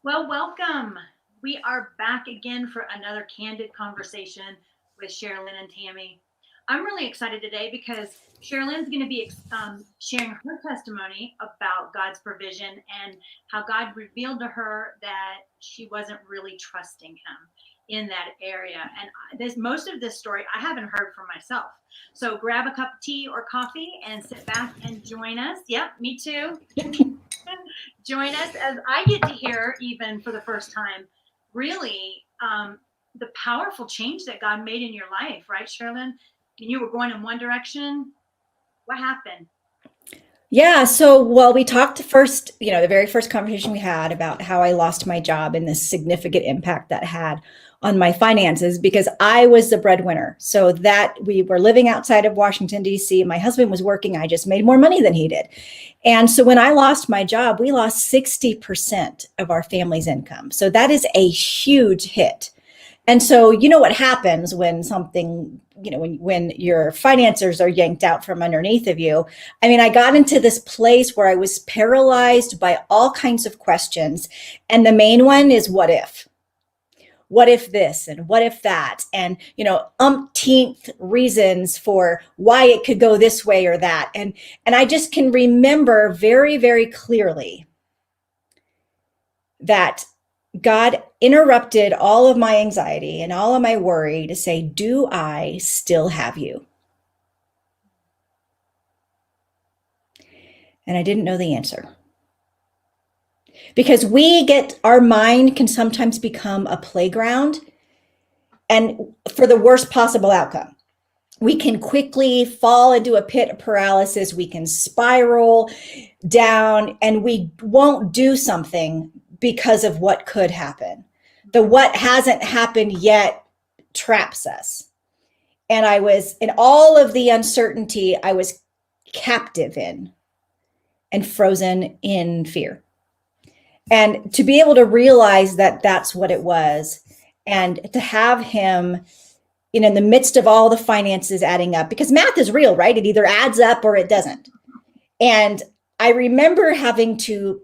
Well, welcome. We are back again for another candid conversation with Sherilyn and Tammy. I'm really excited today because Sherilyn's going to be sharing her testimony about God's provision and how God revealed to her that she wasn't really trusting Him in that area. And this most of this story I haven't heard for myself. So grab a cup of tea or coffee and sit back and join us. Yep, me too. Join us as I get to hear, even for the first time, really the powerful change that God made in your life, right, Sherilyn? And you were going in one direction. What happened? Yeah. So, well, we talked first, the very first conversation we had about how I lost my job and the significant impact that had on my finances because I was the breadwinner. So that we were living outside of Washington, D.C. My husband was working. I just made more money than he did. And so when I lost my job, we lost 60% of our family's income. So that is a huge hit. And so, you know what happens when something, when your financiers are yanked out from underneath of you. I mean, I got into this place where I was paralyzed by all kinds of questions. And the main one is what if? What if this and what if that? And, umpteenth reasons for why it could go this way or that. And I just can remember very, very clearly that God interrupted all of my anxiety and all of my worry to say, do I still have you? And I didn't know the answer. Because our mind can sometimes become a playground and for the worst possible outcome. We can quickly fall into a pit of paralysis. We can spiral down and we won't do something because of what could happen. The what hasn't happened yet traps us. And I was in all of the uncertainty, I was captive in and frozen in fear. And to be able to realize that that's what it was and to have him in the midst of all the finances adding up, because math is real, right? It either adds up or it doesn't. And I remember having to,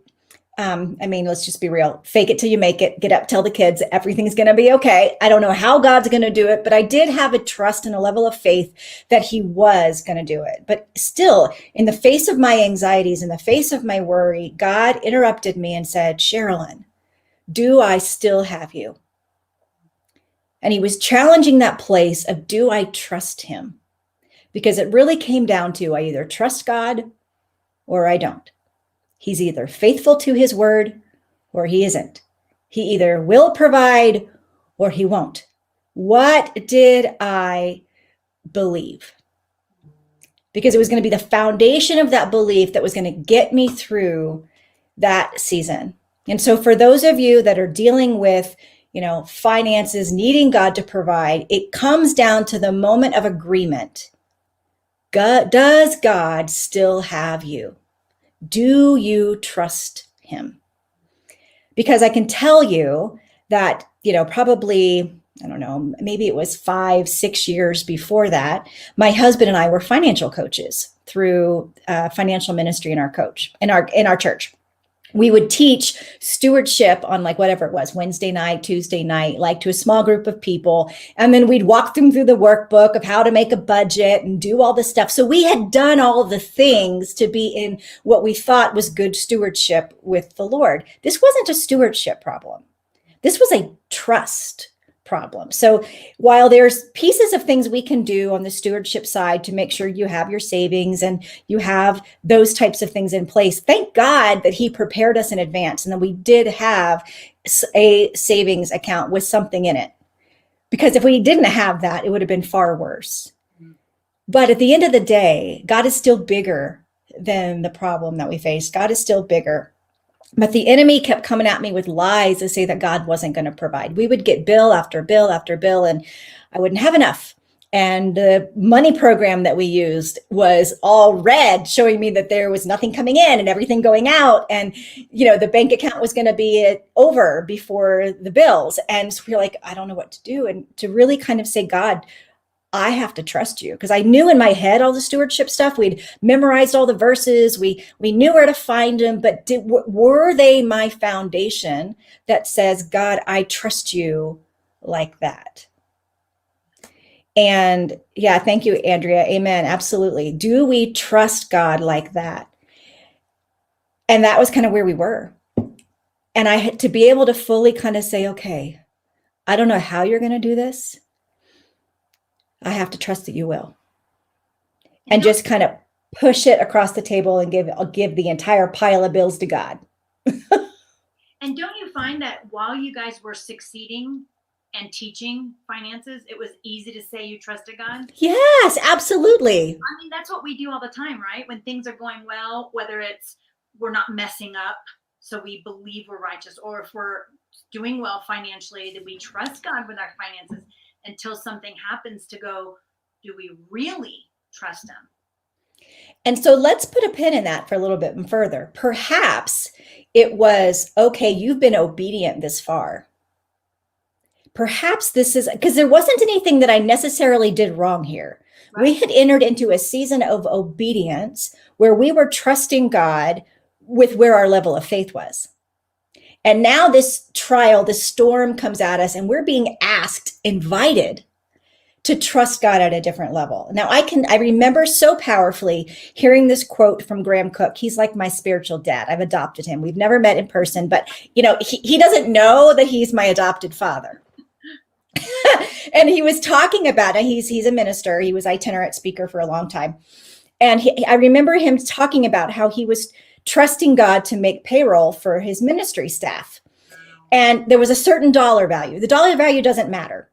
let's just be real, fake it till you make it, get up, tell the kids everything's going to be okay. I don't know how God's going to do it, but I did have a trust and a level of faith that he was going to do it. But still, in the face of my anxieties, in the face of my worry, God interrupted me and said, Sherilyn, do I still have you? And he was challenging that place of, do I trust him? Because it really came down to, I either trust God or I don't. He's either faithful to his word or he isn't. He either will provide or he won't. What did I believe? Because it was going to be the foundation of that belief that was going to get me through that season. And so for those of you that are dealing with, finances, needing God to provide, it comes down to the moment of agreement. Does God still have you? Do you trust him? Because I can tell you that, probably, I don't know, maybe it was 5-6 years before that, my husband and I were financial coaches through financial ministry in our church. We would teach stewardship on whatever it was, Wednesday night, Tuesday night, to a small group of people. And then we'd walk them through the workbook of how to make a budget and do all this stuff. So we had done all the things to be in what we thought was good stewardship with the Lord. This wasn't a stewardship problem. This was a trust problem. So while there's pieces of things we can do on the stewardship side to make sure you have your savings and you have those types of things in place, thank God that he prepared us in advance and that we did have a savings account with something in it. Because if we didn't have that, it would have been far worse. But at the end of the day, God is still bigger than the problem that we face. God is still bigger. But the enemy kept coming at me with lies to say that God wasn't going to provide. We would get bill after bill after bill, and I wouldn't have enough. And the money program that we used was all red, showing me that there was nothing coming in and everything going out. And, the bank account was going to be over before the bills. And so we were like, I don't know what to do. And to really kind of say, God, I have to trust you. Because I knew in my head all the stewardship stuff. We'd memorized all the verses. We knew where to find them. But were they my foundation that says, God, I trust you like that? And yeah, thank you, Andrea. Amen. Absolutely. Do we trust God like that? And that was kind of where we were. And I had to be able to fully kind of say, okay, I don't know how you're going to do this. I have to trust that you will. And just kind of push it across the table and give the entire pile of bills to God. And don't you find that while you guys were succeeding and teaching finances, it was easy to say you trusted God? Yes, absolutely. I mean, that's what we do all the time, right? When things are going well, whether it's we're not messing up, so we believe we're righteous, or if we're doing well financially, that we trust God with our finances until something happens to go, do we really trust him? And so let's put a pin in that for a little bit further. Perhaps it was, okay, you've been obedient this far. Perhaps this is because there wasn't anything that I necessarily did wrong here. Right. We had entered into a season of obedience where we were trusting God with where our level of faith was. And now this trial, this storm comes at us, and we're being asked, invited to trust God at a different level. Now, I remember so powerfully hearing this quote from Graham Cook. He's like my spiritual dad. I've adopted him. We've never met in person, but he doesn't know that he's my adopted father. And he was talking about it. He's a minister. He was itinerant speaker for a long time. And I remember him talking about how he was trusting God to make payroll for his ministry staff. And there was a certain dollar value. The dollar value doesn't matter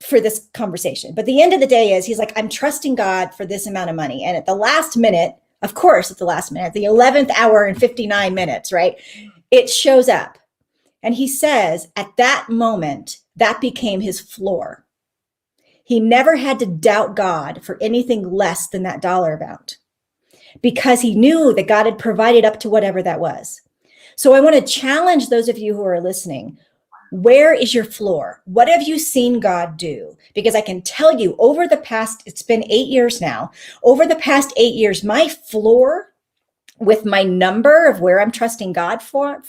for this conversation. But the end of the day is he's like, I'm trusting God for this amount of money. And at the last minute, of course, at the last minute, the 11th hour and 59 minutes, right? It shows up. And he says at that moment, that became his floor. He never had to doubt God for anything less than that dollar amount because he knew that God had provided up to whatever that was. So I want to challenge those of you who are listening. Where is your floor? What have you seen God do? Because I can tell you over the past, it's been 8 years now, over the past 8 years, my floor with my number of where I'm trusting God for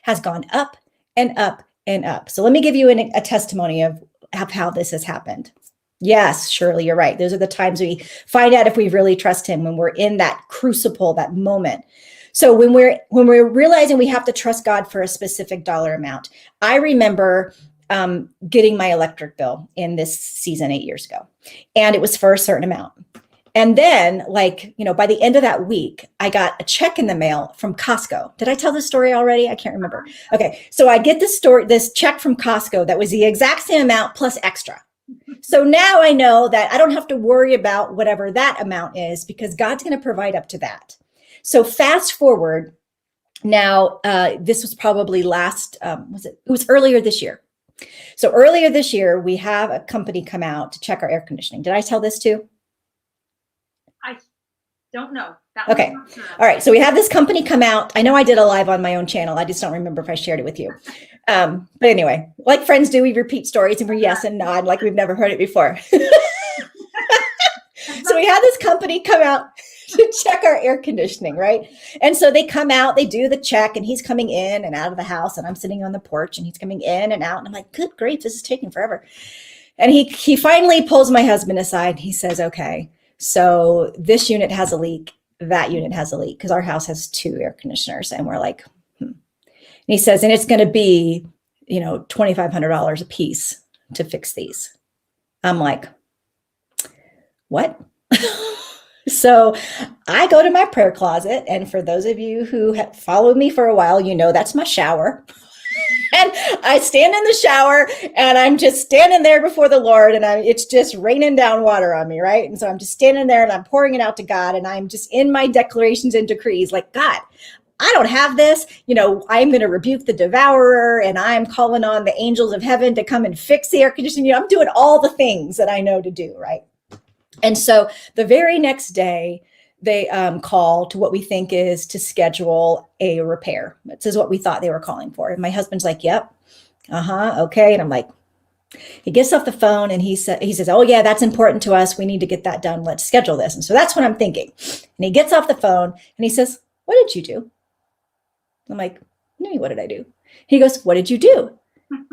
has gone up and up and up. So let me give you a testimony of how this has happened. Yes, Shirley, you're right. Those are the times we find out if we really trust him, when we're in that crucible, that moment. So when we're realizing we have to trust God for a specific dollar amount, I remember getting my electric bill in this season 8 years ago, and it was for a certain amount. And then, by the end of that week, I got a check in the mail from Costco. Did I tell this story already? I can't remember. Okay, so I get this check from Costco that was the exact same amount plus extra. So now I know that I don't have to worry about whatever that amount is because God's going to provide up to that. So fast forward now, this was probably it was earlier this year. So earlier this year, we have a company come out to check our air conditioning. Did I tell this too? I don't know. Okay. All right. So we have this company come out. I know I did a live on my own channel. I just don't remember if I shared it with you. But anyway, like friends do, we repeat stories and we yes and nod like we've never heard it before. So we had this company come out to check our air conditioning, right? And so they come out, they do the check, and he's coming in and out of the house, and I'm sitting on the porch, and he's coming in and out, and I'm like, good grief, this is taking forever. And he finally pulls my husband aside, and he says, okay, so this unit has a leak, that unit has a leak, because our house has 2 air conditioners, and we're like, And he says, and it's going to be, $2,500 a piece to fix these. I'm like, what? So I go to my prayer closet. And for those of you who have followed me for a while, that's my shower. And I stand in the shower and I'm just standing there before the Lord, and it's just raining down water on me, right? And so I'm just standing there and I'm pouring it out to God, and I'm just in my declarations and decrees like, God, I don't have this. I'm going to rebuke the devourer, and I'm calling on the angels of heaven to come and fix the air conditioning. I'm doing all the things that I know to do, right? And so the very next day, they call to what we think is to schedule a repair. This is what we thought they were calling for. And my husband's like, yep, okay. And I'm like, He gets off the phone and he says, oh yeah, that's important to us. We need to get that done. Let's schedule this. And so that's what I'm thinking. And he gets off the phone and he says, what did you do? I'm like, what did I do? He goes, what did you do?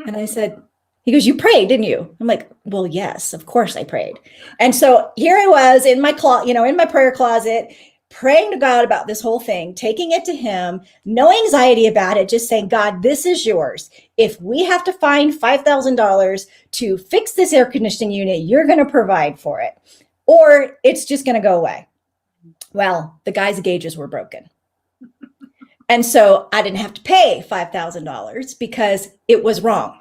And I said, he goes, you prayed, didn't you? I'm like, well, yes, of course I prayed. And so here I was in my in my prayer closet, praying to God about this whole thing, taking it to him, no anxiety about it, just saying, God, this is yours. If we have to find $5,000 to fix this air conditioning unit, you're going to provide for it, or it's just going to go away. Well, the guy's gauges were broken. And so I didn't have to pay $5,000 because it was wrong.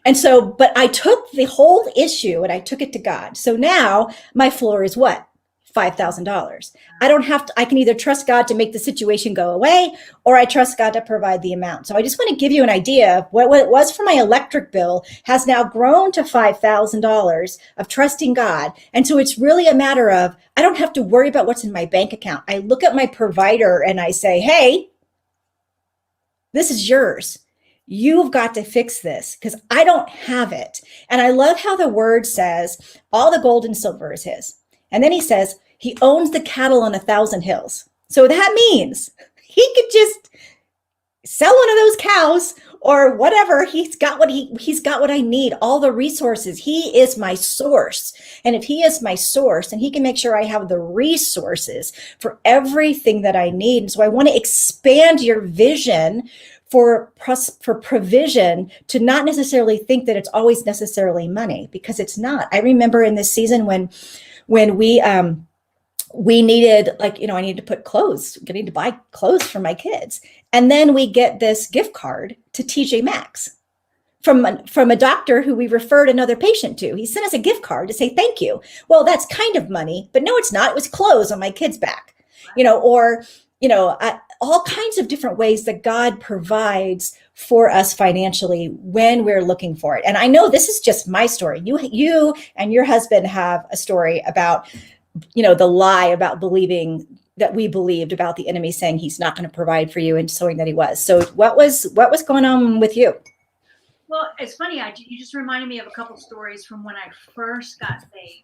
And so, but I took the whole issue and I took it to God. So now my floor is what? $5,000. I don't have to, I can either trust God to make the situation go away, or I trust God to provide the amount. So I just want to give you an idea of what it was for my electric bill has now grown to $5,000 of trusting God. And so it's really a matter of, I don't have to worry about what's in my bank account. I look at my provider and I say, hey, this is yours. You've got to fix this because I don't have it. And I love how the word says, all the gold and silver is his. And then he says, he owns the cattle on 1,000 hills. So that means he could just sell one of those cows or whatever. He's got what I need, all the resources. He is my source. And if he is my source, then he can make sure I have the resources for everything that I need. And so I want to expand your vision for provision, to not necessarily think that it's always necessarily money, because it's not. I remember in this season when we needed, I needed to put clothes, I need to buy clothes for my kids. And then we get this gift card to TJ Maxx from a doctor who we referred another patient to. He sent us a gift card to say thank you. Well, that's kind of money, but no, it's not. It was clothes on my kid's back, all kinds of different ways that God provides for us financially when we're looking for it. And I know this is just my story. You and your husband have a story about, the lie about believing that we believed about the enemy saying he's not going to provide for you and showing that he was. So what was going on with you? Well, it's funny. You just reminded me of a couple stories from when I first got saved.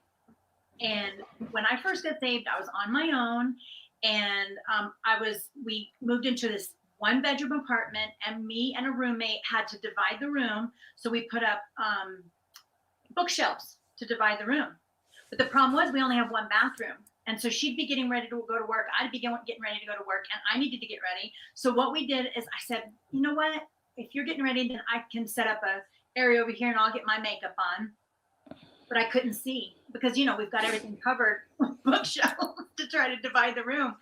And when I first got saved, I was on my own. And we moved into this 1-bedroom apartment, and me and a roommate had to divide the room. So we put up bookshelves to divide the room. But the problem was we only have one bathroom. And so she'd be getting ready to go to work. I'd be getting ready to go to work, and I needed to get ready. So what we did is I said, you know what? If you're getting ready, then I can set up a area over here and I'll get my makeup on. But I couldn't see because, we've got everything covered with bookshelves to try to divide the room.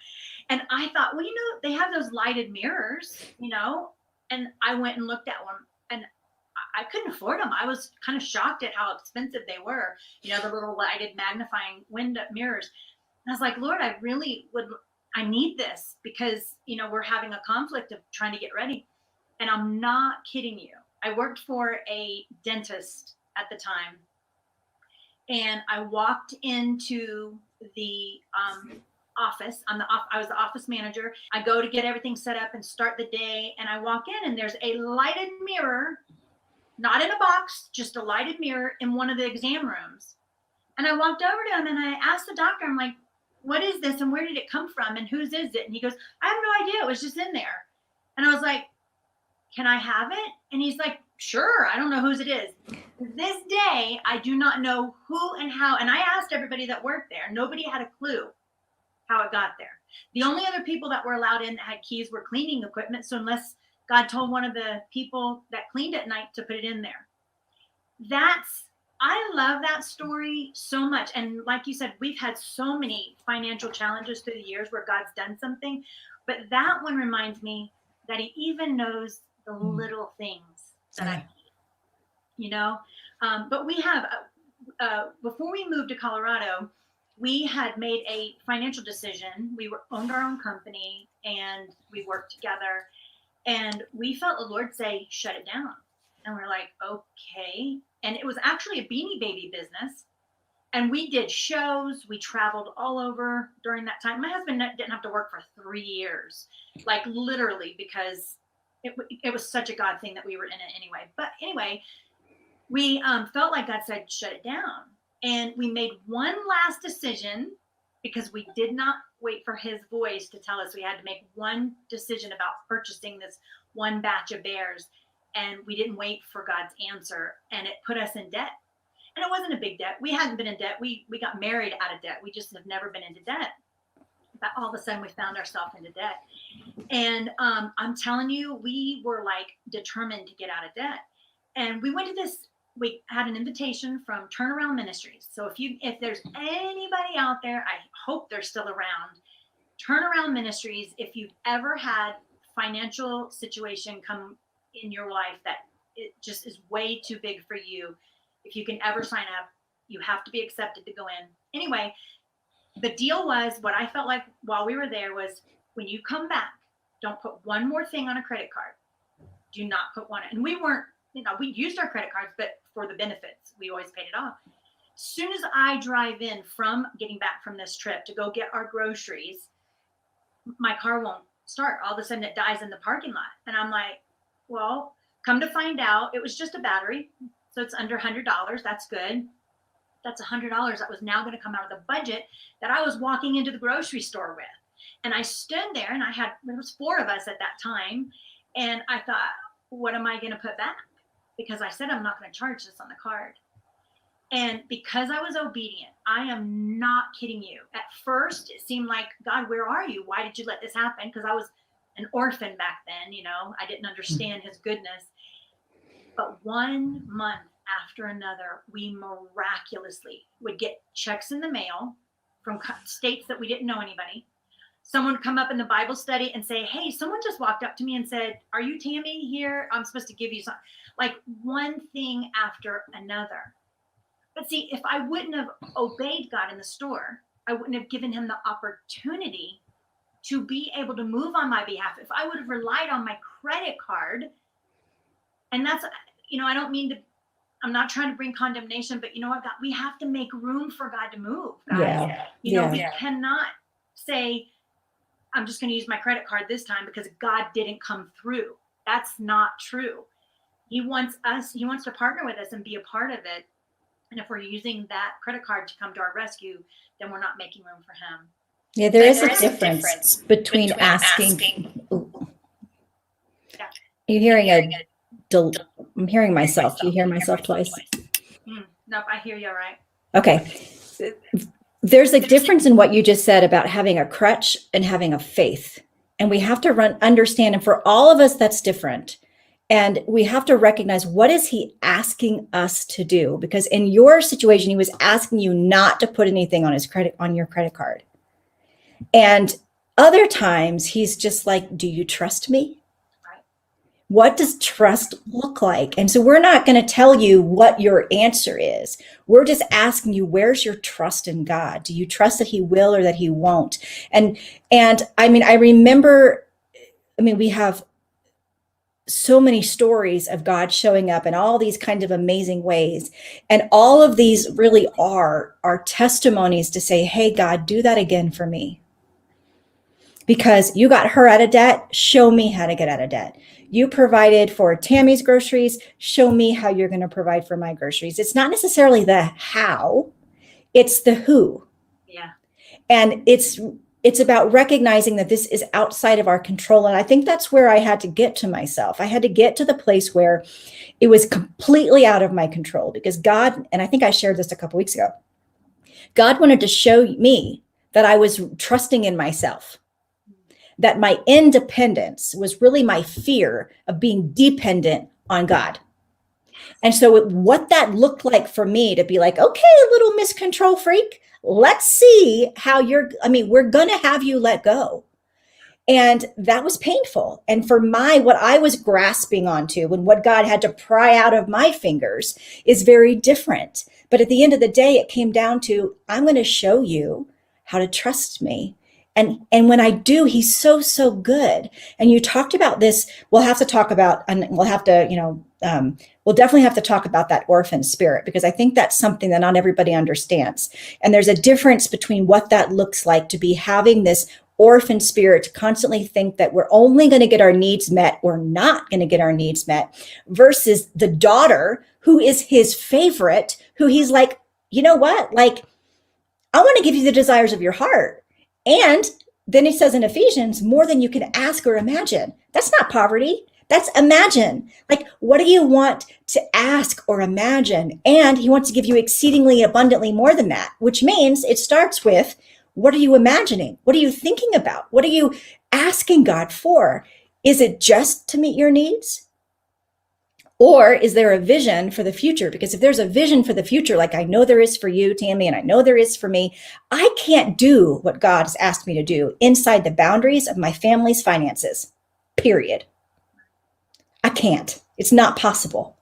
And I thought, well, they have those lighted mirrors, and I went and looked at one, and I couldn't afford them. I was kind of shocked at how expensive they were, the little lighted magnifying window mirrors. And I was like, Lord, I need this because, we're having a conflict of trying to get ready. And I'm not kidding you. I worked for a dentist at the time. And I walked into the office. I was the office manager. I go to get everything set up and start the day. And I walk in, and there's a lighted mirror, not in a box, just a lighted mirror in one of the exam rooms. And I walked over to him and I asked the doctor, I'm like, what is this? And where did it come from? And whose is it? And he goes, I have no idea. It was just in there. And I was like, can I have it? And he's like, sure. I don't know whose it is. This day, I do not know who and how. And I asked everybody that worked there. Nobody had a clue how it got there. The only other people that were allowed in that had keys were cleaning equipment. So unless God told one of the people that cleaned at night to put it in there. I love that story so much. And like you said, we've had so many financial challenges through the years where God's done something. But that one reminds me that he even knows the little things that I need, but we have, before we moved to Colorado, we had made a financial decision. We owned our own company and we worked together, and we felt the Lord say, shut it down. And we're like, okay. And it was actually a Beanie Baby business. And we did shows. We traveled all over during that time. My husband didn't have to work for 3 years, like literally, because it was such a God thing that we were in it anyway. But anyway, we felt like God said, shut it down. And we made one last decision because we did not wait for his voice to tell us we had to make one decision about purchasing this one batch of bears. And we didn't wait for God's answer. And it put us in debt. And it wasn't a big debt. We hadn't been in debt. We got married out of debt. We just have never been into debt. But all of a sudden we found ourselves into debt. And I'm telling you, we were like determined to get out of debt. And we went to this, we had an invitation from Turnaround Ministries. So if there's anybody out there, I hope they're still around. Turnaround Ministries, if you've ever had financial situation come in your life that it just is way too big for you, if you can ever sign up, you have to be accepted to go in. Anyway, the deal was, what I felt like while we were there was, when you come back, don't put one more thing on a credit card. Do not put one. And we weren't, we used our credit cards, but for the benefits, we always paid it off. As soon as I drive in from getting back from this trip to go get our groceries, my car won't start. All of a sudden it dies in the parking lot. And I'm like, well, come to find out, it was just a battery. So it's under $100. That's good. That's $100 that was now going to come out of the budget that I was walking into the grocery store with. And I stood there and there was 4 of us at that time. And I thought, what am I going to put back? Because I said, I'm not going to charge this on the card. And because I was obedient, I am not kidding you. At first, it seemed like, God, where are you? Why did you let this happen? Because I was an orphan back then, I didn't understand his goodness. But 1 month after another, we miraculously would get checks in the mail from states that we didn't know anybody. Someone would come up in the Bible study and say, hey, someone just walked up to me and said, are you Tammy here? I'm supposed to give you something. Like one thing after another. But see, if I wouldn't have obeyed God in the store, I wouldn't have given him the opportunity to be able to move on my behalf. If I would have relied on my credit card, and that's, I don't mean to, I'm not trying to bring condemnation, but you know what, God, we have to make room for God to move, guys. Yeah. We cannot say, I'm just going to use my credit card this time because God didn't come through. That's not true. He wants to partner with us and be a part of it. And if we're using that credit card to come to our rescue, then we're not making room for him. Yeah, there is a difference between asking. Yeah. You're hearing I'm hearing myself. Do you hear myself twice? Nope, I hear you all right. Okay. There's a difference in what you just said about having a crutch and having a faith. And we have to understand, and for all of us, that's different. And we have to recognize, what is he asking us to do? Because in your situation, he was asking you not to put anything on your credit card. And other times he's just like, do you trust me? What does trust look like? And so we're not going to tell you what your answer is. We're just asking you, where's your trust in God? Do you trust that he will or that he won't? And I remember, we have so many stories of God showing up in all these kind of amazing ways. And all of these really are testimonies to say, hey, God, do that again for me. Because you got her out of debt, show me how to get out of debt. You provided for Tammy's groceries, show me how you're going to provide for my groceries. It's not necessarily the how, it's the who. Yeah. And it's about recognizing that this is outside of our control. And I think that's where I had to get to myself. I had to get to the place where it was completely out of my control, because God, and I think I shared this a couple weeks ago, God wanted to show me that I was trusting in myself, that my independence was really my fear of being dependent on God. And so what that looked like for me to be like, okay, little Miss Control Freak, let's see how we're going to have you let go. And that was painful. And for what I was grasping onto and what God had to pry out of my fingers is very different. But at the end of the day, it came down to, I'm going to show you how to trust me. And when I do, he's so, so good. And you talked about this. We'll have to talk about, and we'll have to, we'll definitely have to talk about that orphan spirit, because I think that's something that not everybody understands. And there's a difference between what that looks like to be having this orphan spirit to constantly think that we're only going to get our needs met or not going to get our needs met, versus the daughter who is his favorite, who he's like, you know what? Like, I want to give you the desires of your heart. And then he says in Ephesians, more than you can ask or imagine. That's not poverty. That's imagine. Like, what do you want to ask or imagine? And he wants to give you exceedingly abundantly more than that, which means it starts with, what are you imagining? What are you thinking about? What are you asking God for? Is it just to meet your needs? Or is there a vision for the future? Because if there's a vision for the future, like I know there is for you, Tammy, and I know there is for me, I can't do what God has asked me to do inside the boundaries of my family's finances, period. I can't. It's not possible.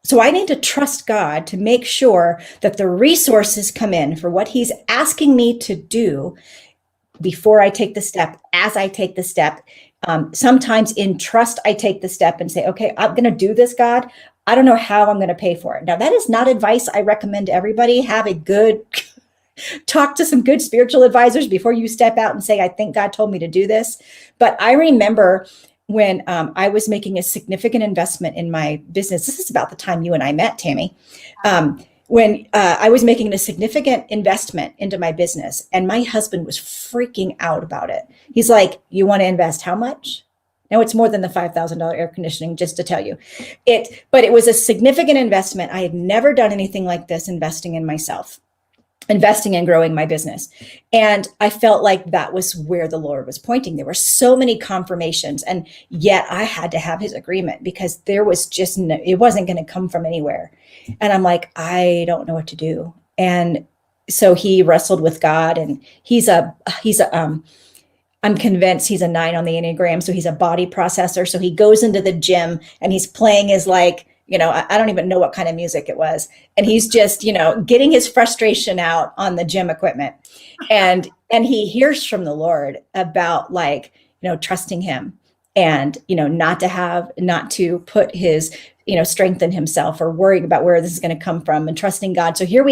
So I need to trust God to make sure that the resources come in for what he's asking me to do before I take the step, as I take the step. Sometimes in trust, I take the step and say, okay, I'm going to do this, God. I don't know how I'm going to pay for it. Now, that is not advice I recommend to everybody. Have a good talk to some good spiritual advisors before you step out and say, I think God told me to do this. But I remember when I was making a significant investment in my business. This is about the time you and I met, Tammy. When I was making a significant investment into my business, and my husband was freaking out about it. He's like, you want to invest how much? Now, it's more than the $5,000 air conditioning, just to tell you. But it was a significant investment. I had never done anything like this, investing in myself, investing in growing my business. And I felt like that was where the Lord was pointing. There were so many confirmations, and yet I had to have his agreement, because there was just it wasn't going to come from anywhere. And I'm like, I don't know what to do. And so he wrestled with God, and I'm convinced he's a 9 on the Enneagram. So he's a body processor. So he goes into the gym and he's playing his, like, I don't even know what kind of music it was. And he's just, getting his frustration out on the gym equipment. And he hears from the Lord about, like, trusting him, and, not to put his, strength in himself, or worrying about where this is going to come from, and trusting God. So here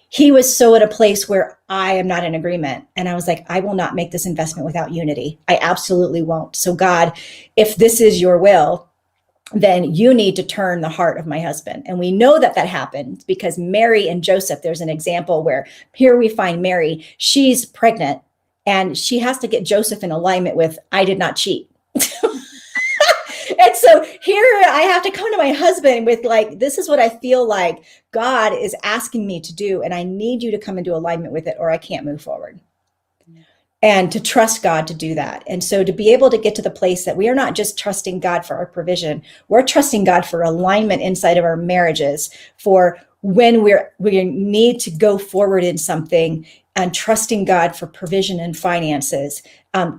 he was so at a place where I am not in agreement. And I was like, I will not make this investment without unity. I absolutely won't. So God, if this is your will, then you need to turn the heart of my husband. And we know that happened because Mary and Joseph, there's an example where here we find Mary, she's pregnant, and she has to get Joseph in alignment with, I did not cheat. And so here I have to come to my husband with, like, this is what I feel like God is asking me to do, and I need you to come into alignment with it, or I can't move forward. And to trust God to do that. And so to be able to get to the place that we are not just trusting God for our provision, we're trusting God for alignment inside of our marriages, for when we need to go forward in something, and trusting God for provision and finances,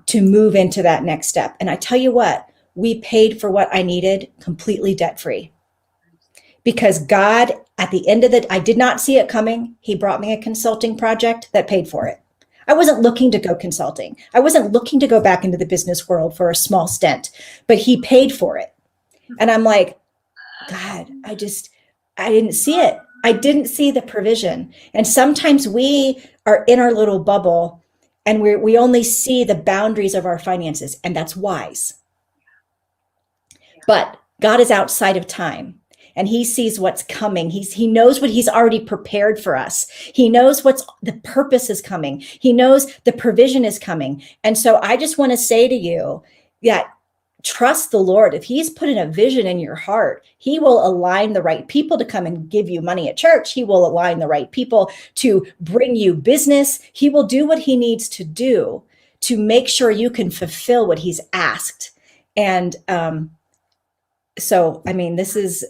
to move into that next step. And I tell you what, we paid for what I needed completely debt-free, because God, at the end of I did not see it coming. He brought me a consulting project that paid for it. I wasn't looking to go consulting. I wasn't looking to go back into the business world for a small stint, but he paid for it. And I'm like, God, I didn't see it. I didn't see the provision. And sometimes we are in our little bubble, and we only see the boundaries of our finances, and that's wise. But God is outside of time, and he sees what's coming. He knows what he's already prepared for us. He knows the purpose is coming. He knows the provision is coming. And so I just want to say to you that trust the Lord. If he's put in a vision in your heart, he will align the right people to come and give you money at church. He will align the right people to bring you business. He will do what he needs to do to make sure you can fulfill what he's asked. And, so, I mean, this is,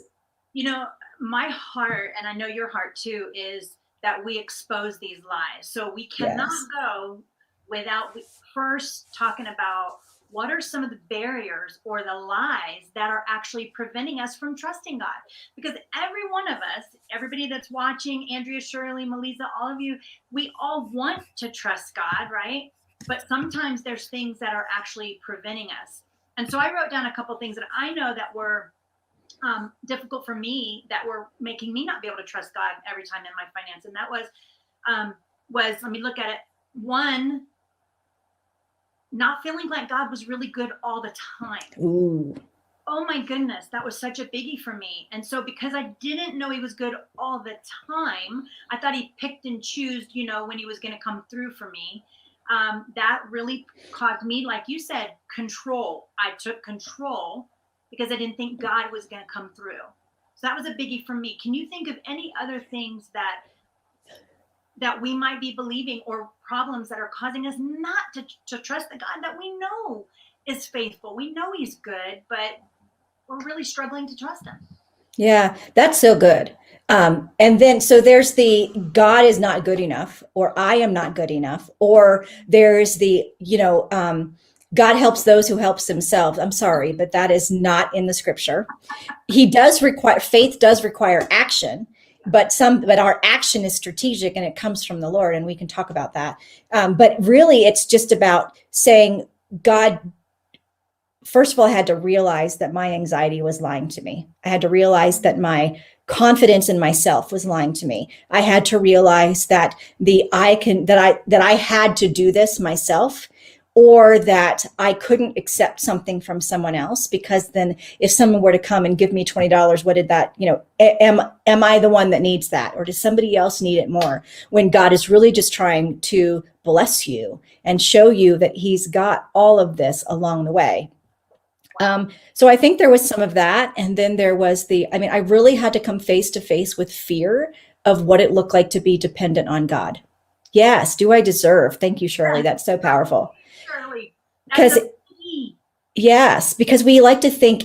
my heart, and I know your heart too, is that we expose these lies. So we cannot go without first talking about what are some of the barriers or the lies that are actually preventing us from trusting God. Because every one of us, everybody that's watching, Andrea, Shirley, Melissa, all of you, we all want to trust God, right? But sometimes there's things that are actually preventing us. And so I wrote down a couple of things that I know that were difficult for me, that were making me not be able to trust God every time in my finance. And that was let me look at it. One, not feeling like God was really good all the time. Ooh. Oh my goodness, that was such a biggie for me. And so because I didn't know he was good all the time, I thought he picked and chose, when he was going to come through for me. That really caused me, like you said, control. I took control because I didn't think God was going to come through. So that was a biggie for me. Can you think of any other things that we might be believing, or problems that are causing us not to trust the God that we know is faithful? We know he's good, but we're really struggling to trust him. Yeah, that's so good. And then, so there's the God is not good enough, or I am not good enough, or there's the, God helps those who helps themselves. I'm sorry, but that is not in the scripture. Faith does require action, but our action is strategic and it comes from the Lord, and we can talk about that. But really, it's just about saying, God, first of all, I had to realize that my anxiety was lying to me. I had to realize that my confidence in myself was lying to me. I had to realize that I had to do this myself, or that I couldn't accept something from someone else, because then if someone were to come and give me $20, what did that, am I the one that needs that? Or does somebody else need it more? When God is really just trying to bless you and show you that he's got all of this along the way. So I think there was some of that. And then there was I really had to come face to face with fear of what it looked like to be dependent on God. Yes. Do I deserve? Thank you, Shirley. That's so powerful. Shirley, Because yes, because we like to think,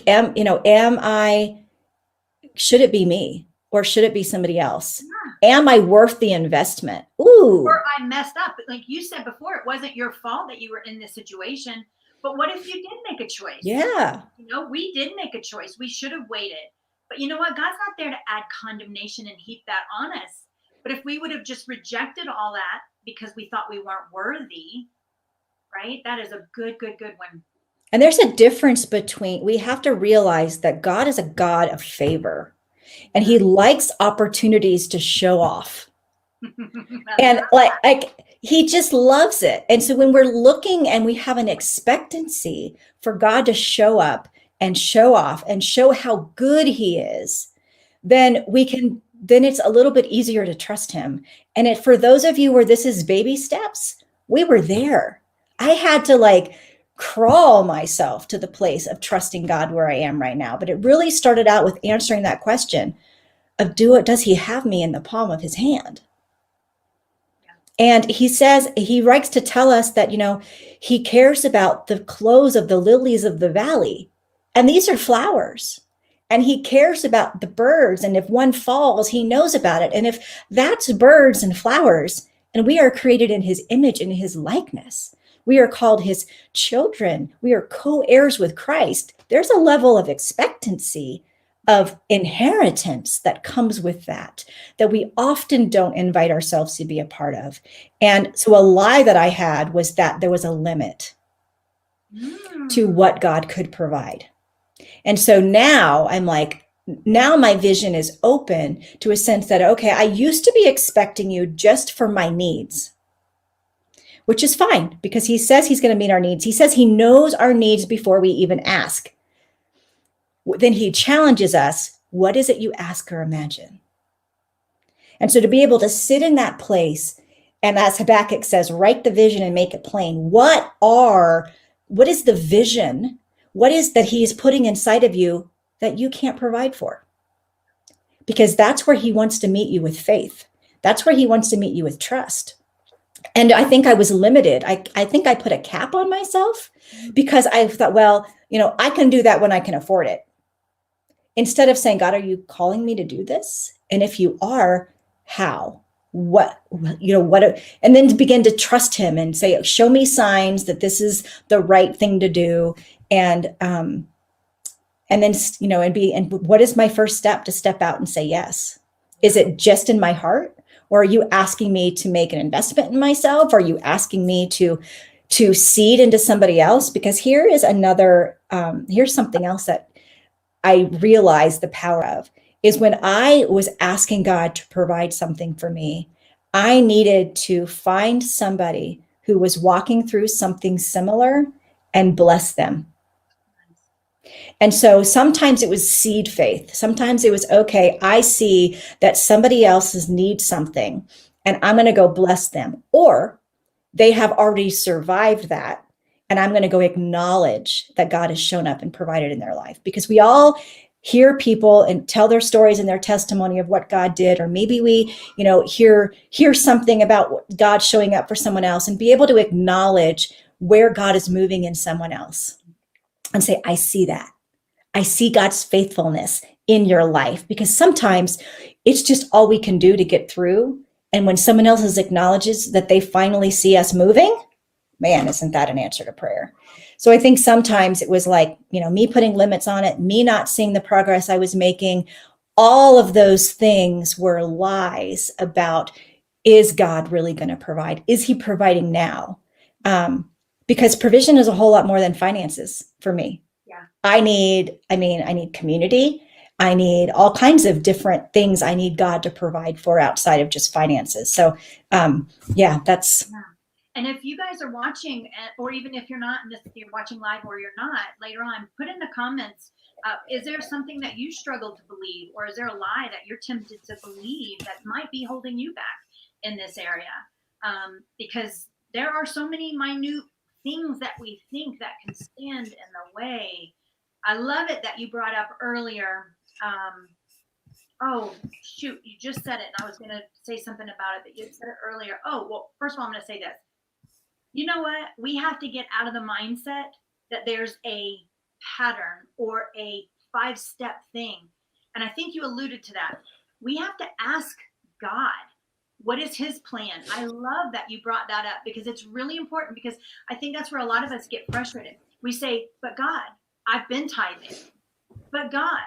should it be me, or should it be somebody else? Yeah. Am I worth the investment? Ooh. Or I messed up. Like you said before, it wasn't your fault that you were in this situation. But what if you did make a choice? Yeah. We did make a choice. We should have waited. But you know what? God's not there to add condemnation and heap that on us. But if we would have just rejected all that because we thought we weren't worthy, right? That is a good one. And there's a difference between, we have to realize that God is a God of favor, and he likes opportunities to show off. And like he just loves it. And so when we're looking and we have an expectancy for God to show up and show off and show how good he is, then it's a little bit easier to trust him. And for those of you where this is baby steps, we were there. I had to crawl myself to the place of trusting God where I am right now. But it really started out with answering that question of, does he have me in the palm of his hand? And he writes to tell us that, he cares about the clothes of the lilies of the valley. And these are flowers. And he cares about the birds. And if one falls, he knows about it. And if that's birds and flowers, and we are created in his image and his likeness, we are called his children, we are co-heirs with Christ, there's a level of expectancy of inheritance that comes with that we often don't invite ourselves to be a part of. And so a lie that I had was that there was a limit to what God could provide. And so now now my vision is open to a sense that, okay, I used to be expecting you just for my needs, which is fine, because he says he's going to meet our needs. He says he knows our needs before we even ask. Then he challenges us, what is it you ask or imagine? And so to be able to sit in that place, and as Habakkuk says, write the vision and make it plain. What is the vision? What is that he's putting inside of you that you can't provide for? Because that's where he wants to meet you with faith. That's where he wants to meet you with trust. And I think I was limited. I think I put a cap on myself because I thought, I can do that when I can afford it. Instead of saying, God, are you calling me to do this? And if you are, how? What, and then to begin to trust him and say, show me signs that this is the right thing to do. And then, and what is my first step to step out and say yes? Is it just in my heart? Or are you asking me to make an investment in myself? Are you asking me to seed into somebody else? Because here's something else that I realized the power of, is when I was asking God to provide something for me, I needed to find somebody who was walking through something similar and blessed them. And so sometimes it was seed faith. Sometimes it was, okay, I see that somebody else needs something and I'm going to go bless them. Or they have already survived that. And I'm going to go acknowledge that God has shown up and provided in their life, because we all hear people and tell their stories and their testimony of what God did, or maybe we, hear something about God showing up for someone else, and be able to acknowledge where God is moving in someone else and say, I see that. I see God's faithfulness in your life, because sometimes it's just all we can do to get through. And when someone else acknowledges that they finally see us moving, man, isn't that an answer to prayer? So I think sometimes it was like, me putting limits on it, me not seeing the progress I was making. All of those things were lies about, is God really going to provide? Is he providing now? Because provision is a whole lot more than finances for me. Yeah. I need community. I need all kinds of different things I need God to provide for outside of just finances. So that's. Yeah. And if you guys are watching, or even if you're not, if you're watching live or you're not, later on, put in the comments, is there something that you struggle to believe, or is there a lie that you're tempted to believe that might be holding you back in this area? Because there are so many minute things that we think that can stand in the way. I love it that you brought up earlier. Oh, shoot, you just said it, and I was going to say something about it, but you said it earlier. Oh, well, first of all, I'm going to say this. You know what? We have to get out of the mindset that there's a pattern or a 5-step thing. And I think you alluded to that. We have to ask God, what is his plan? I love that you brought that up, because it's really important, because I think that's where a lot of us get frustrated. We say, but God, I've been tithing, but God.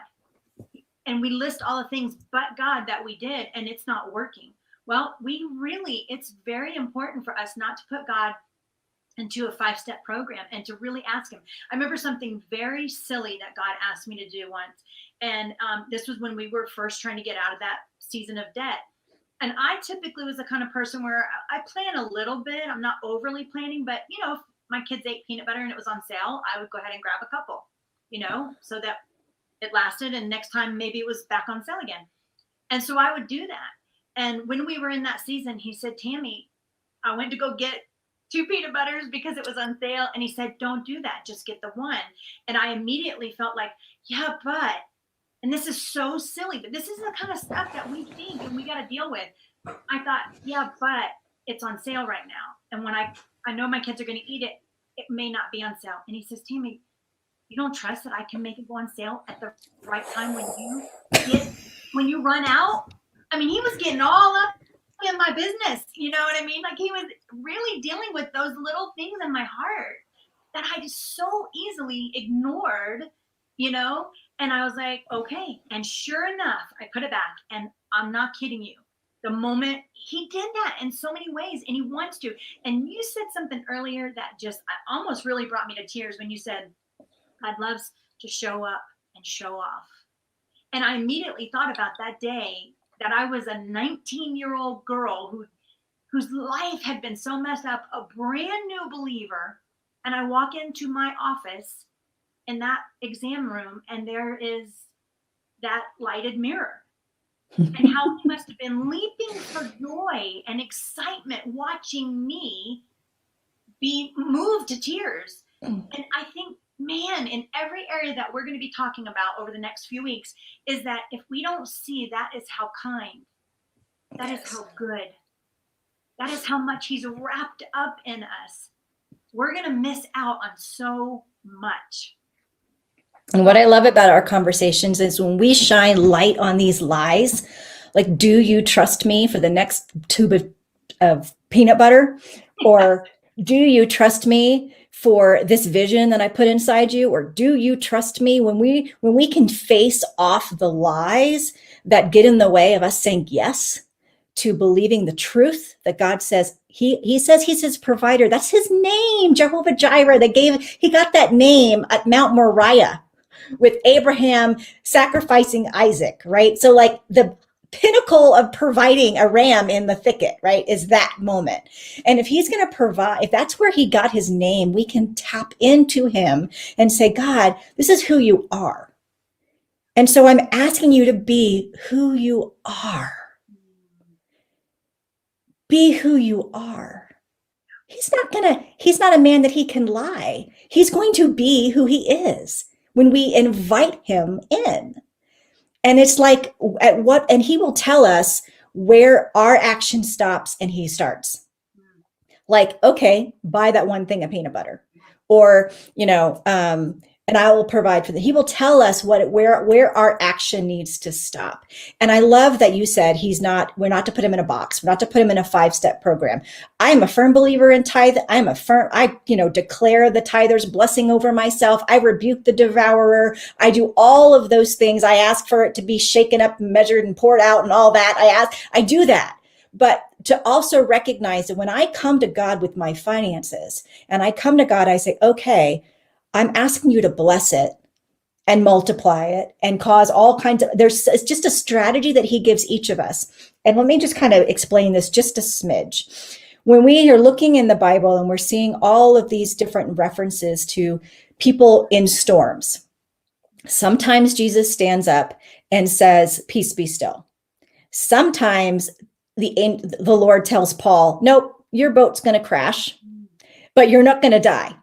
And we list all the things, but God, that we did, and it's not working. Well, it's very important for us not to put God into a 5-step program, and to really ask him. I remember something very silly that God asked me to do once. And this was when we were first trying to get out of that season of debt. And I typically was the kind of person where I plan a little bit. I'm not overly planning, but if my kids ate peanut butter and it was on sale, I would go ahead and grab a couple, so that it lasted. And next time, maybe it was back on sale again. And so I would do that. And when we were in that season, he said, Tammy, I went to go get 2 peanut butters because it was on sale. And he said, don't do that. Just get the one. And I immediately felt like, yeah, but, and this is so silly, but this is the kind of stuff that we think and we got to deal with. I thought, yeah, but it's on sale right now. And when I know my kids are going to eat it, it may not be on sale. And he says, Tammy, you don't trust that I can make it go on sale at the right time when you run out? I mean, he was getting all up in my business, you know what I mean? Like, he was really dealing with those little things in my heart that I just so easily ignored, and I was like, okay. And sure enough, I put it back, and I'm not kidding you. The moment he did that in so many ways, and he wants to. And you said something earlier that just almost really brought me to tears when you said, God loves to show up and show off. And I immediately thought about that day that I was a 19-year-old girl whose life had been so messed up, a brand new believer. And I walk into my office in that exam room, and there is that lighted mirror. And how he must have been leaping for joy and excitement watching me be moved to tears. And I think, man, in every area that we're going to be talking about over the next few weeks, is that if we don't see that is how kind, that is how good, that is how much he's wrapped up in us, we're going to miss out on so much. And what I love about our conversations is when we shine light on these lies, like, do you trust me for the next tube of peanut butter? Or do you trust me for this vision that I put inside you? Or do you trust me? When we can face off the lies that get in the way of us saying yes to believing the truth that God says, he says he's his provider. That's his name, Jehovah Jireh. He got that name at Mount Moriah with Abraham sacrificing Isaac, right? So like the pinnacle of providing a ram in the thicket, right? Is that moment. And if he's going to provide, if that's where he got his name, we can tap into him and say, God, this is who you are. And so I'm asking you to be who you are. Be who you are. He's not a man that he can lie. He's going to be who he is when we invite him in. And it's like and he will tell us where our action stops and he starts. Like, okay, buy that one thing of peanut butter, or, and I will provide for that. He will tell us where our action needs to stop. And I love that you said we're not to put him in a box. We're not to put him in a 5-step program. I'm a firm believer in tithe. I declare the tither's blessing over myself. I rebuke the devourer. I do all of those things. I ask for it to be shaken up and measured and poured out and all that. I do that. But to also recognize that when I come to God with my finances and I come to God, I say, okay, I'm asking you to bless it and multiply it and cause all kinds of, it's just a strategy that he gives each of us. And let me just kind of explain this just a smidge. When we are looking in the Bible and we're seeing all of these different references to people in storms, sometimes Jesus stands up and says, peace be still. Sometimes the Lord tells Paul, nope, your boat's going to crash, but you're not going to die.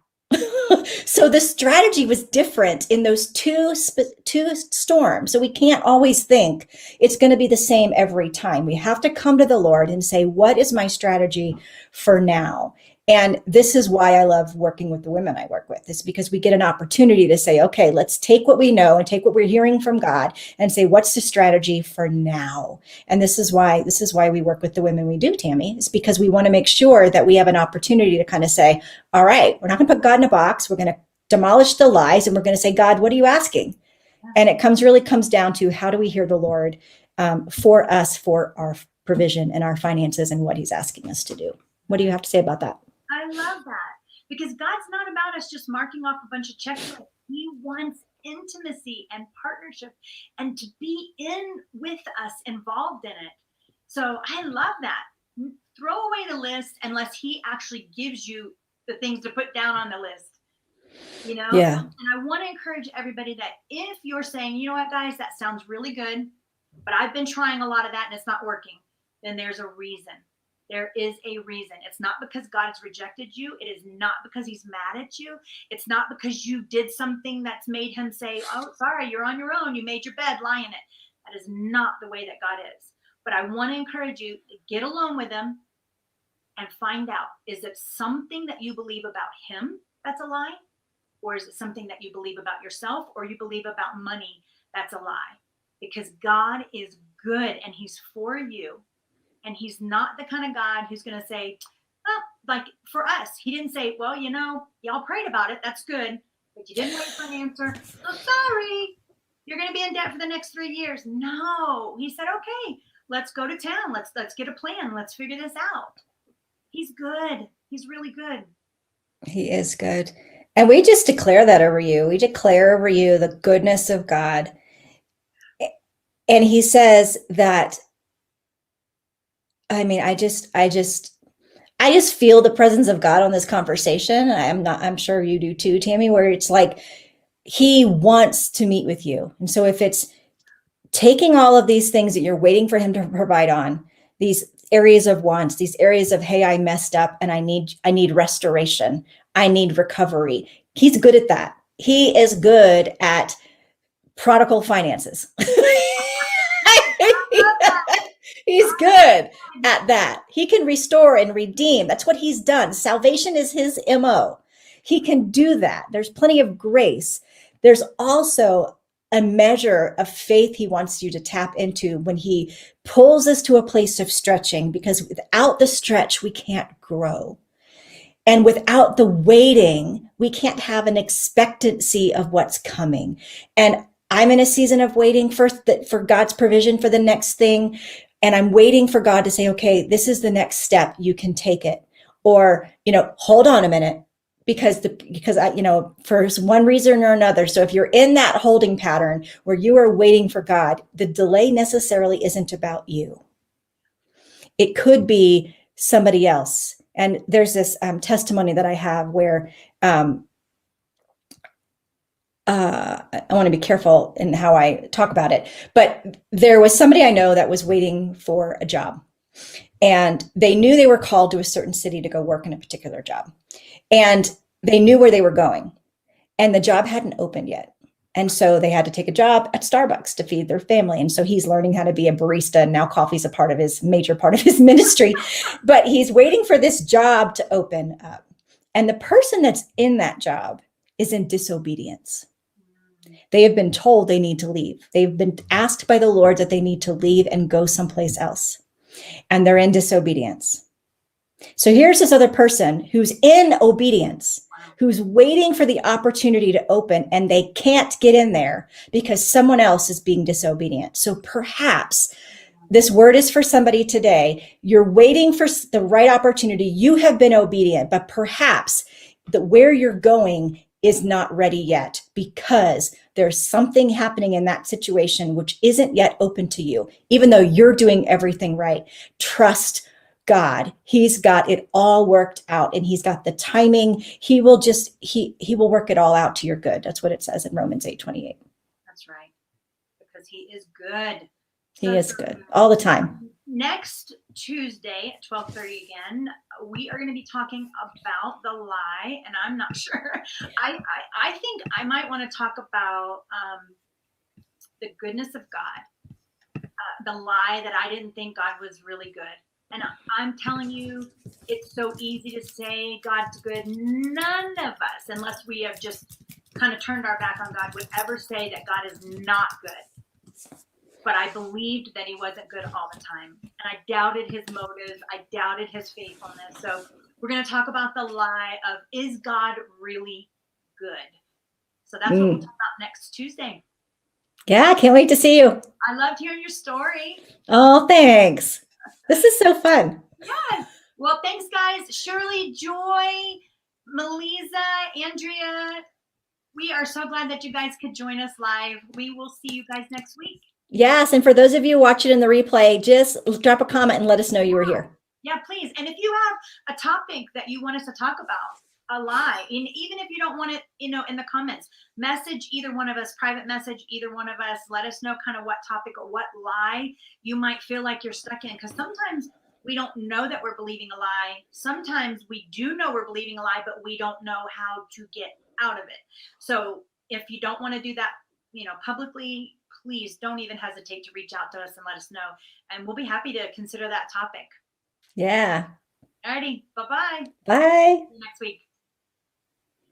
So the strategy was different in those two storms. So we can't always think it's going to be the same every time. We have to come to the Lord and say, what is my strategy for now? And this is why I love working with the women I work with, is because we get an opportunity to say, okay, let's take what we know and take what we're hearing from God and say, what's the strategy for now? And this is why we work with the women we do, Tammy, is because we want to make sure that we have an opportunity to kind of say, all right, we're not going to put God in a box. We're going to demolish the lies and we're going to say, God, what are you asking? And it really comes down to, how do we hear the Lord for us, for our provision and our finances and what he's asking us to do? What do you have to say about that? I love that, because God's not about us just marking off a bunch of checklists. He wants intimacy and partnership and to be in with us, involved in it. So I love that. Throw away the list unless he actually gives you the things to put down on the list. Yeah. And I want to encourage everybody that if you're saying, you know what, guys, that sounds really good, but I've been trying a lot of that and it's not working, then there's a reason. There is a reason. It's not because God has rejected you. It is not because he's mad at you. It's not because you did something that's made him say, oh, sorry, you're on your own. You made your bed, lie in it. That is not the way that God is. But I want to encourage you to get alone with him and find out, is it something that you believe about him that's a lie? Or is it something that you believe about yourself, or you believe about money that's a lie? Because God is good and he's for you. And he's not the kind of God who's going to say, oh, like for us, he didn't say, well, y'all prayed about it. That's good. But you didn't wait for an answer. Oh, sorry. You're going to be in debt for the next 3 years. No, he said, okay, let's go to town. Let's get a plan. Let's figure this out. He's good. He's really good. He is good. And we just declare that over you. We declare over you the goodness of God. And he says that, I just feel the presence of God on this conversation. I'm sure you do too, Tammy, where it's like, he wants to meet with you. And so if it's taking all of these things that you're waiting for him to provide on, these areas of wants, these areas of, hey, I messed up and I need restoration. I need recovery. He's good at that. He is good at prodigal finances. He's good at that. He can restore and redeem. That's what he's done. Salvation is his MO. He can do that. There's plenty of grace. There's also a measure of faith he wants you to tap into when he pulls us to a place of stretching, because without the stretch, we can't grow. And without the waiting, we can't have an expectancy of what's coming. And I'm in a season of waiting for God's provision for the next thing. And I'm waiting for God to say, okay, this is the next step. You can take it. Or, hold on a minute, because I, for one reason or another. So if you're in that holding pattern where you are waiting for God, the delay necessarily isn't about you. It could be somebody else. And there's this testimony that I have where I want to be careful in how I talk about it, but there was somebody I know that was waiting for a job, and they knew they were called to a certain city to go work in a particular job, and they knew where they were going, and the job hadn't opened yet. And so they had to take a job at Starbucks to feed their family. And so he's learning how to be a barista. And now coffee's major part of his ministry, but he's waiting for this job to open up. And the person that's in that job is in disobedience. They have been told they need to leave. They've been asked by the Lord that they need to leave and go someplace else. And they're in disobedience. So here's this other person who's in obedience, who's waiting for the opportunity to open, and they can't get in there because someone else is being disobedient. So perhaps this word is for somebody today. You're waiting for the right opportunity. You have been obedient, but perhaps where you're going is not ready yet because there's something happening in that situation which isn't yet open to you, even though you're doing everything right. Trust God. He's got it all worked out, and he's got the timing. He will work it all out to your good. That's what it says in Romans 8:28. That's right. Because he is good. He is good all the time. Next Tuesday at 12:30 again, we are going to be talking about the lie, and I'm not sure. I think I might want to talk about the goodness of God, the lie that I didn't think God was really good. And I'm telling you, it's so easy to say God's good. None of us, unless we have just kind of turned our back on God, would ever say that God is not good. But I believed that he wasn't good all the time. And I doubted his motives. I doubted his faithfulness. So we're going to talk about the lie of, is God really good? So that's what we'll talk about next Tuesday. Yeah, I can't wait to see you. I loved hearing your story. Oh, thanks. This is so fun. Yes. Well, thanks, guys. Shirley, Joy, Melisa, Andrea. We are so glad that you guys could join us live. We will see you guys next week. Yes. And for those of you watching in the replay, just drop a comment and let us know you were here. Yeah, please. And if you have a topic that you want us to talk about, a lie, and even if you don't want it, in the comments, message either one of us, private message either one of us. Let us know kind of what topic or what lie you might feel like you're stuck in. Because sometimes we don't know that we're believing a lie. Sometimes we do know we're believing a lie, but we don't know how to get out of it. So if you don't want to do that, publicly, please don't even hesitate to reach out to us and let us know. And we'll be happy to consider that topic. Yeah. Alrighty. Bye-bye. Bye. See you next week.